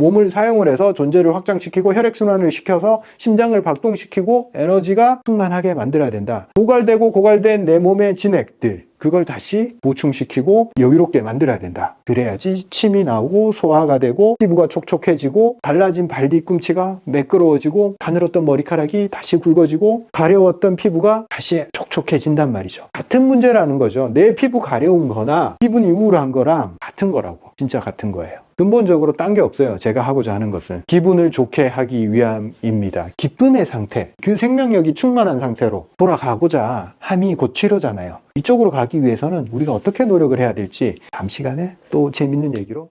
몸을 사용을 해서 존재를 확장시키고 혈액순환을 시켜서 심장을 박동시키고 에너지가 충만하게 만들어야 된다. 고갈된 내 몸의 진액들, 그걸 다시 보충시키고 여유롭게 만들어야 된다. 그래야지 침이 나오고 소화가 되고 피부가 촉촉해지고 갈라진 발 뒤꿈치가 매끄러워지고 가늘었던 머리카락이 다시 굵어지고 가려웠던 피부가 다시 촉촉해진단 말이죠. 같은 문제라는 거죠. 내 피부 가려운 거나 기분이 우울한 거랑 같은 거라고. 진짜 같은 거예요. 근본적으로 딴 게 없어요. 제가 하고자 하는 것은 기분을 좋게 하기 위함입니다. 기쁨의 상태, 그 생명력이 충만한 상태로 돌아가고자 함이 곧 치료잖아요. 이쪽으로 가기 위해서는 우리가 어떻게 노력을 해야 될지 다음 시간에 또 재밌는 얘기로.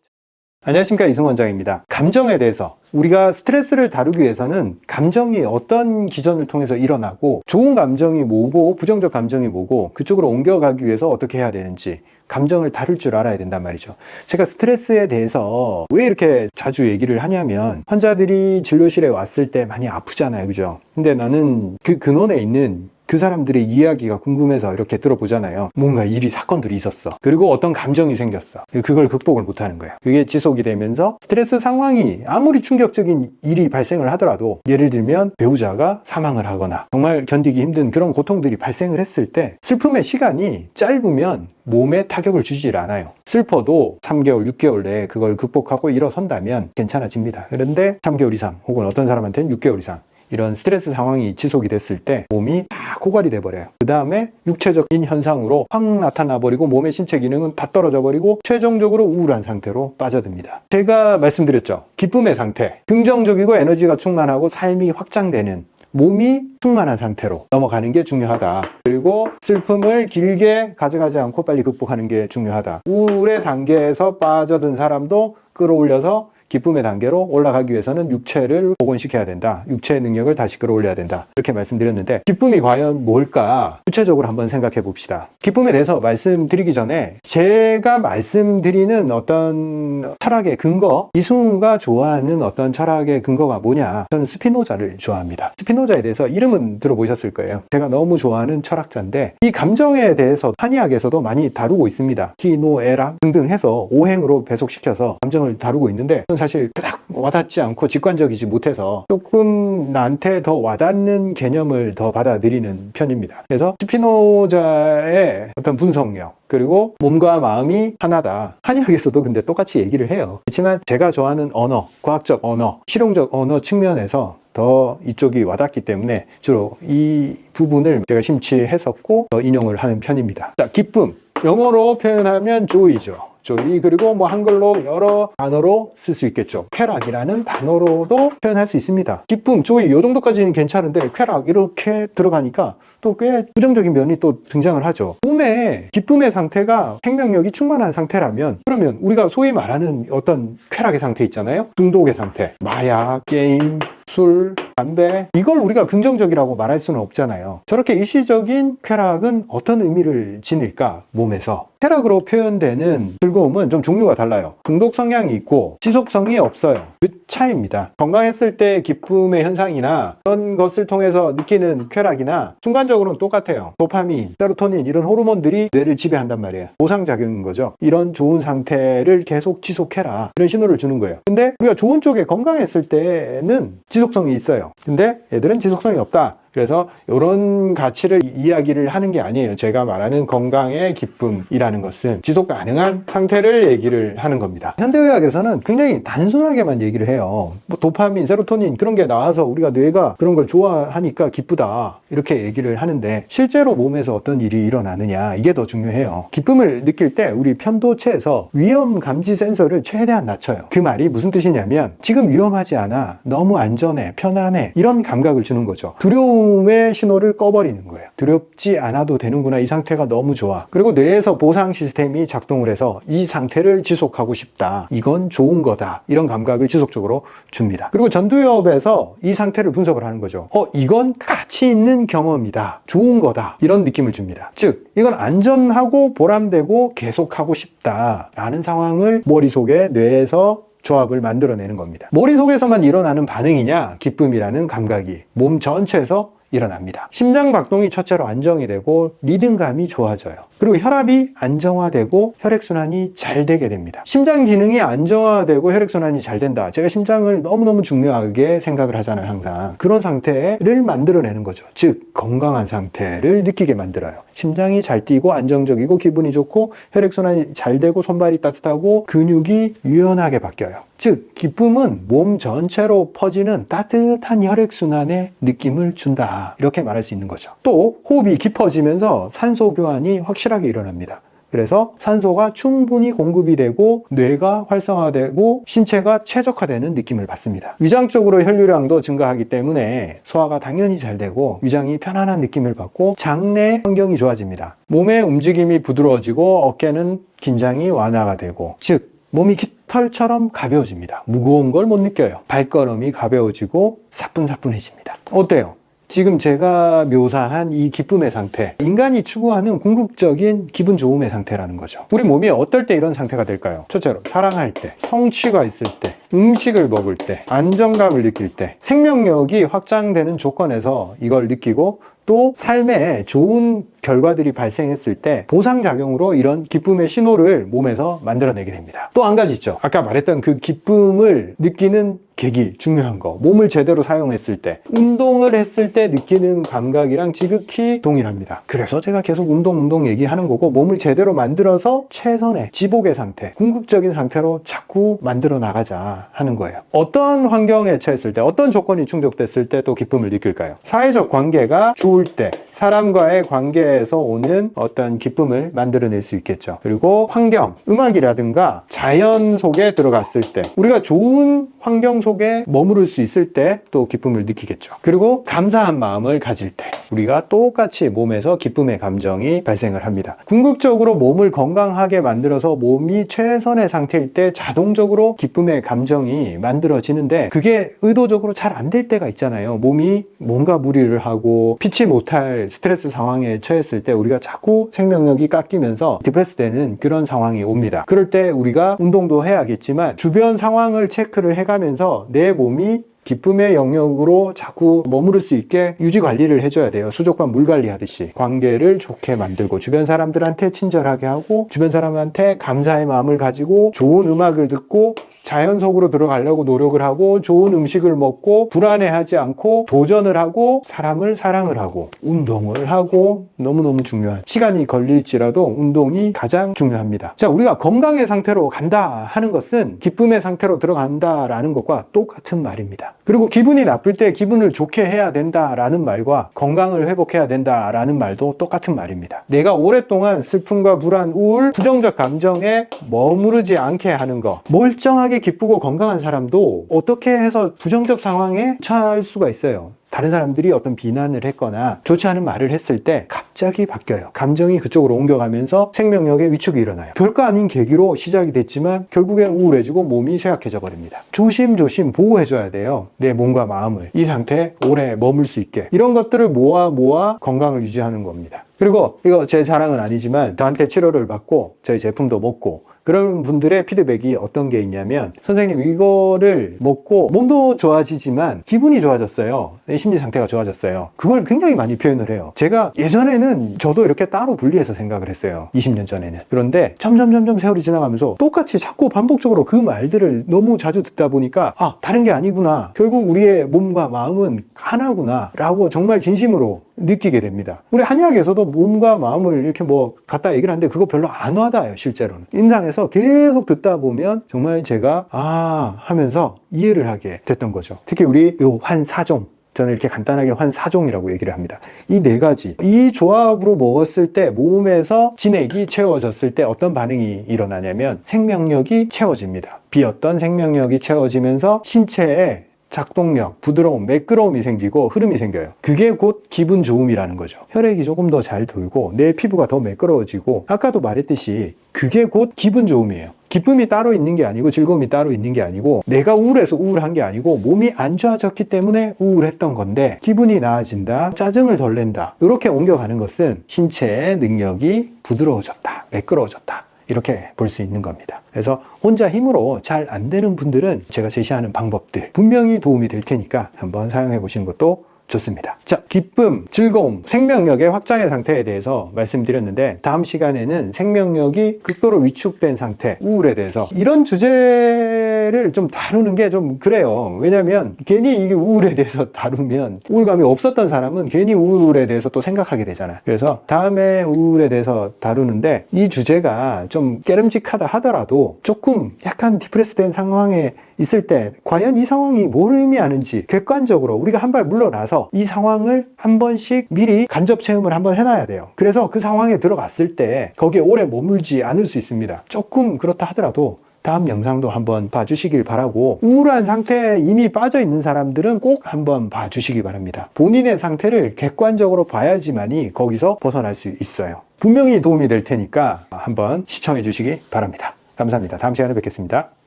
안녕하십니까, 이승 원장입니다. 감정에 대해서 우리가 스트레스를 다루기 위해서는 감정이 어떤 기전을 통해서 일어나고 좋은 감정이 뭐고 부정적 감정이 뭐고 그쪽으로 옮겨가기 위해서 어떻게 해야 되는지 감정을 다룰 줄 알아야 된단 말이죠. 제가 스트레스에 대해서 왜 이렇게 자주 얘기를 하냐면 환자들이 진료실에 왔을 때 많이 아프잖아요, 그죠? 근데 나는 그 근원에 있는 그 사람들의 이야기가 궁금해서 이렇게 들어보잖아요. 뭔가 사건들이 있었어. 그리고 어떤 감정이 생겼어. 그걸 극복을 못하는 거예요. 그게 지속이 되면서 스트레스 상황이 아무리 충격적인 일이 발생을 하더라도 예를 들면 배우자가 사망을 하거나 정말 견디기 힘든 그런 고통들이 발생을 했을 때 슬픔의 시간이 짧으면 몸에 타격을 주질 않아요. 슬퍼도 3개월, 6개월 내에 그걸 극복하고 일어선다면 괜찮아집니다. 그런데 3개월 이상 혹은 어떤 사람한테는 6개월 이상 이런 스트레스 상황이 지속이 됐을 때 몸이 다 고갈이 돼버려요. 그 다음에 육체적인 현상으로 확 나타나버리고 몸의 신체 기능은 다 떨어져 버리고 최종적으로 우울한 상태로 빠져듭니다. 제가 말씀드렸죠. 기쁨의 상태, 긍정적이고 에너지가 충만하고 삶이 확장되는 몸이 충만한 상태로 넘어가는 게 중요하다. 그리고 슬픔을 길게 가져가지 않고 빨리 극복하는 게 중요하다. 우울의 단계에서 빠져든 사람도 끌어올려서 기쁨의 단계로 올라가기 위해서는 육체를 복원시켜야 된다. 육체의 능력을 다시 끌어올려야 된다. 이렇게 말씀드렸는데 기쁨이 과연 뭘까? 구체적으로 한번 생각해 봅시다. 기쁨에 대해서 말씀드리기 전에 제가 말씀드리는 어떤 철학의 근거, 이승우가 좋아하는 어떤 철학의 근거가 뭐냐? 저는 스피노자를 좋아합니다. 스피노자에 대해서 이름은 들어보셨을 거예요. 제가 너무 좋아하는 철학자인데 이 감정에 대해서 한의학에서도 많이 다루고 있습니다. 희노애락 등등 해서 오행으로 배속시켜서 감정을 다루고 있는데 사실 그닥 와닿지 않고 직관적이지 못해서 조금 나한테 더 와닿는 개념을 더 받아들이는 편입니다. 그래서 스피노자의 어떤 분석력 그리고 몸과 마음이 하나다. 한의학에서도 근데 똑같이 얘기를 해요. 그렇지만 제가 좋아하는 언어, 과학적 언어, 실용적 언어 측면에서 더 이쪽이 와닿기 때문에 주로 이 부분을 제가 심취했었고 더 인용을 하는 편입니다. 자, 기쁨. 영어로 표현하면 joy죠. joy. 그리고 뭐 한글로 여러 단어로 쓸 수 있겠죠. 쾌락이라는 단어로도 표현할 수 있습니다. 기쁨, joy 이 정도까지는 괜찮은데 쾌락 이렇게 들어가니까 또 꽤 부정적인 면이 또 등장을 하죠. 몸에 기쁨의 상태가 생명력이 충만한 상태라면 그러면 우리가 소위 말하는 어떤 쾌락의 상태 있잖아요. 중독의 상태. 마약, 게임, 술, 담배 이걸 우리가 긍정적이라고 말할 수는 없잖아요. 저렇게 일시적인 쾌락은 어떤 의미를 지닐까? 몸에서 쾌락으로 표현되는 즐거움은 좀 종류가 달라요. 중독 성향이 있고 지속성이 없어요. 그 차이입니다. 건강했을 때 기쁨의 현상이나 그런 것을 통해서 느끼는 쾌락이나 순간적으로는 똑같아요. 도파민, 세로토닌 이런 호르몬들이 뇌를 지배한단 말이에요. 보상작용인 거죠. 이런 좋은 상태를 계속 지속해라 이런 신호를 주는 거예요. 근데 우리가 좋은 쪽에 건강했을 때는 지속성이 있어요. 근데 얘들은 지속성이 없다. 그래서 이런 가치를 이야기를 하는 게 아니에요. 제가 말하는 건강의 기쁨이라는 것은 지속 가능한 상태를 얘기를 하는 겁니다. 현대의학에서는 굉장히 단순하게만 얘기를 해요. 뭐 도파민, 세로토닌 그런 게 나와서 우리가 뇌가 그런 걸 좋아하니까 기쁘다 이렇게 얘기를 하는데 실제로 몸에서 어떤 일이 일어나느냐 이게 더 중요해요. 기쁨을 느낄 때 우리 편도체에서 위험 감지 센서를 최대한 낮춰요. 그 말이 무슨 뜻이냐면 지금 위험하지 않아, 너무 안전해, 편안해 이런 감각을 주는 거죠. 두려움의 신호를 꺼버리는 거예요. 두렵지 않아도 되는구나, 이 상태가 너무 좋아. 그리고 뇌에서 보상 시스템이 작동을 해서 이 상태를 지속하고 싶다, 이건 좋은 거다, 이런 감각을 지속적으로 줍니다. 그리고 전두엽에서 이 상태를 분석을 하는 거죠. 이건 가치 있는 경험이다, 좋은 거다, 이런 느낌을 줍니다. 즉 이건 안전하고 보람되고 계속하고 싶다 라는 상황을 머릿속에 뇌에서 조합을 만들어내는 겁니다. 머릿속에서만 일어나는 반응이냐, 기쁨이라는 감각이 몸 전체에서 일어납니다. 심장 박동이 첫째로 안정이 되고 리듬감이 좋아져요. 그리고 혈압이 안정화되고 혈액순환이 잘 되게 됩니다. 심장 기능이 안정화되고 혈액순환이 잘 된다. 제가 심장을 너무너무 중요하게 생각을 하잖아요, 항상. 그런 상태를 만들어내는 거죠. 즉, 건강한 상태를 느끼게 만들어요. 심장이 잘 뛰고 안정적이고 기분이 좋고 혈액순환이 잘 되고 손발이 따뜻하고 근육이 유연하게 바뀌어요. 즉, 기쁨은 몸 전체로 퍼지는 따뜻한 혈액순환의 느낌을 준다. 이렇게 말할 수 있는 거죠. 또 호흡이 깊어지면서 산소 교환이 확실하게 일어납니다. 그래서 산소가 충분히 공급이 되고 뇌가 활성화되고 신체가 최적화되는 느낌을 받습니다. 위장적으로 혈류량도 증가하기 때문에 소화가 당연히 잘 되고 위장이 편안한 느낌을 받고 장내 환경이 좋아집니다. 몸의 움직임이 부드러워지고 어깨는 긴장이 완화가 되고, 즉 몸이 깃털처럼 가벼워집니다. 무거운 걸 못 느껴요. 발걸음이 가벼워지고 사뿐사뿐해집니다. 어때요? 지금 제가 묘사한 이 기쁨의 상태, 인간이 추구하는 궁극적인 기분 좋음의 상태라는 거죠. 우리 몸이 어떨 때 이런 상태가 될까요? 첫째로 사랑할 때, 성취가 있을 때, 음식을 먹을 때, 안정감을 느낄 때, 생명력이 확장되는 조건에서 이걸 느끼고, 또 삶에 좋은 결과들이 발생했을 때 보상작용으로 이런 기쁨의 신호를 몸에서 만들어내게 됩니다. 또 한 가지 있죠. 아까 말했던 그 기쁨을 느끼는 계기, 중요한 거, 몸을 제대로 사용했을 때, 운동을 했을 때 느끼는 감각이랑 지극히 동일합니다. 그래서 제가 계속 운동 얘기하는 거고, 몸을 제대로 만들어서 최선의 지복의 상태, 궁극적인 상태로 자꾸 만들어 나가자 하는 거예요. 어떤 환경에 처했을 때, 어떤 조건이 충족됐을 때 또 기쁨을 느낄까요? 사회적 관계가 좋을 때, 사람과의 관계에서 오는 어떤 기쁨을 만들어낼 수 있겠죠. 그리고 환경, 음악이라든가 자연 속에 들어갔을 때, 우리가 좋은 환경 속에 머무를 수 있을 때 또 기쁨을 느끼겠죠. 그리고 감사한 마음을 가질 때 우리가 똑같이 몸에서 기쁨의 감정이 발생을 합니다. 궁극적으로 몸을 건강하게 만들어서 몸이 최선의 상태일 때 자동적으로 기쁨의 감정이 만들어지는데, 그게 의도적으로 잘 안 될 때가 있잖아요. 몸이 뭔가 무리를 하고 피치 못할 스트레스 상황에 처했을 때 우리가 자꾸 생명력이 깎이면서 디프레스 되는 그런 상황이 옵니다. 그럴 때 우리가 운동도 해야겠지만 주변 상황을 체크를 해가면서 내 몸이 기쁨의 영역으로 자꾸 머무를 수 있게 유지 관리를 해줘야 돼요. 수족과 물 관리하듯이 관계를 좋게 만들고 주변 사람들한테 친절하게 하고 주변 사람한테 감사의 마음을 가지고 좋은 음악을 듣고 자연 속으로 들어가려고 노력을 하고 좋은 음식을 먹고 불안해하지 않고 도전을 하고 사람을 사랑을 하고 운동을 하고, 너무너무 중요한, 시간이 걸릴지라도 운동이 가장 중요합니다. 자, 우리가 건강의 상태로 간다 하는 것은 기쁨의 상태로 들어간다라는 것과 똑같은 말입니다. 그리고 기분이 나쁠 때 기분을 좋게 해야 된다라는 말과 건강을 회복해야 된다라는 말도 똑같은 말입니다. 내가 오랫동안 슬픔과 불안, 우울, 부정적 감정에 머무르지 않게 하는 거, 멀쩡하게 기쁘고 건강한 사람도 어떻게 해서 부정적 상황에 처할 수가 있어요. 다른 사람들이 어떤 비난을 했거나 좋지 않은 말을 했을 때 갑자기 바뀌어요. 감정이 그쪽으로 옮겨가면서 생명력의 위축이 일어나요. 별거 아닌 계기로 시작이 됐지만 결국엔 우울해지고 몸이 쇠약해져 버립니다. 조심조심 보호해줘야 돼요. 내 몸과 마음을 이 상태에 오래 머물 수 있게. 이런 것들을 모아 건강을 유지하는 겁니다. 그리고 이거 제 자랑은 아니지만 저한테 치료를 받고 저희 제품도 먹고 그런 분들의 피드백이 어떤 게 있냐면, 선생님 이거를 먹고 몸도 좋아지지만 기분이 좋아졌어요. 내 심리 상태가 좋아졌어요. 그걸 굉장히 많이 표현을 해요. 제가 예전에는 저도 이렇게 따로 분리해서 생각을 했어요. 20년 전에는. 그런데 점점 세월이 지나가면서 똑같이 자꾸 반복적으로 그 말들을 너무 자주 듣다 보니까 다른 게 아니구나. 결국 우리의 몸과 마음은 하나구나 라고 정말 진심으로 느끼게 됩니다. 우리 한의학에서도 몸과 마음을 이렇게 갖다 얘기를 하는데 그거 별로 안 와닿아요, 실제로는. 임상에서 계속 듣다 보면 정말 제가 하면서 이해를 하게 됐던 거죠. 특히 우리 요 환사종, 저는 이렇게 간단하게 환사종이라고 얘기를 합니다. 이 네 가지, 이 조합으로 먹었을 때 몸에서 진액이 채워졌을 때 어떤 반응이 일어나냐면 생명력이 채워집니다. 비었던 생명력이 채워지면서 신체에 작동력, 부드러움, 매끄러움이 생기고 흐름이 생겨요. 그게 곧 기분 좋음이라는 거죠. 혈액이 조금 더 잘 돌고 내 피부가 더 매끄러워지고, 아까도 말했듯이 그게 곧 기분 좋음이에요. 기쁨이 따로 있는 게 아니고 즐거움이 따로 있는 게 아니고 내가 우울해서 우울한 게 아니고 몸이 안 좋아졌기 때문에 우울했던 건데 기분이 나아진다, 짜증을 덜 낸다, 이렇게 옮겨가는 것은 신체의 능력이 부드러워졌다, 매끄러워졌다, 이렇게 볼 수 있는 겁니다. 그래서 혼자 힘으로 잘 안 되는 분들은 제가 제시하는 방법들 분명히 도움이 될 테니까 한번 사용해 보시는 것도 좋습니다. 자, 기쁨, 즐거움, 생명력의 확장의 상태에 대해서 말씀드렸는데 다음 시간에는 생명력이 극도로 위축된 상태, 우울에 대해서 이런 주제를 좀 다루는 게 좀 그래요. 왜냐면 괜히 이게 우울에 대해서 다루면 우울감이 없었던 사람은 괜히 우울에 대해서 또 생각하게 되잖아. 그래서 다음에 우울에 대해서 다루는데 이 주제가 좀 깨름직하다 하더라도 조금 약간 디프레스된 상황에 있을 때 과연 이 상황이 뭘 의미하는지 객관적으로 우리가 한 발 물러나서 이 상황을 한 번씩 미리 간접 체험을 한번 해놔야 돼요. 그래서 그 상황에 들어갔을 때 거기에 오래 머물지 않을 수 있습니다. 조금 그렇다 하더라도 다음 영상도 한번 봐주시길 바라고, 우울한 상태에 이미 빠져 있는 사람들은 꼭 한번 봐주시기 바랍니다. 본인의 상태를 객관적으로 봐야지만이 거기서 벗어날 수 있어요. 분명히 도움이 될 테니까 한번 시청해 주시기 바랍니다. 감사합니다. 다음 시간에 뵙겠습니다.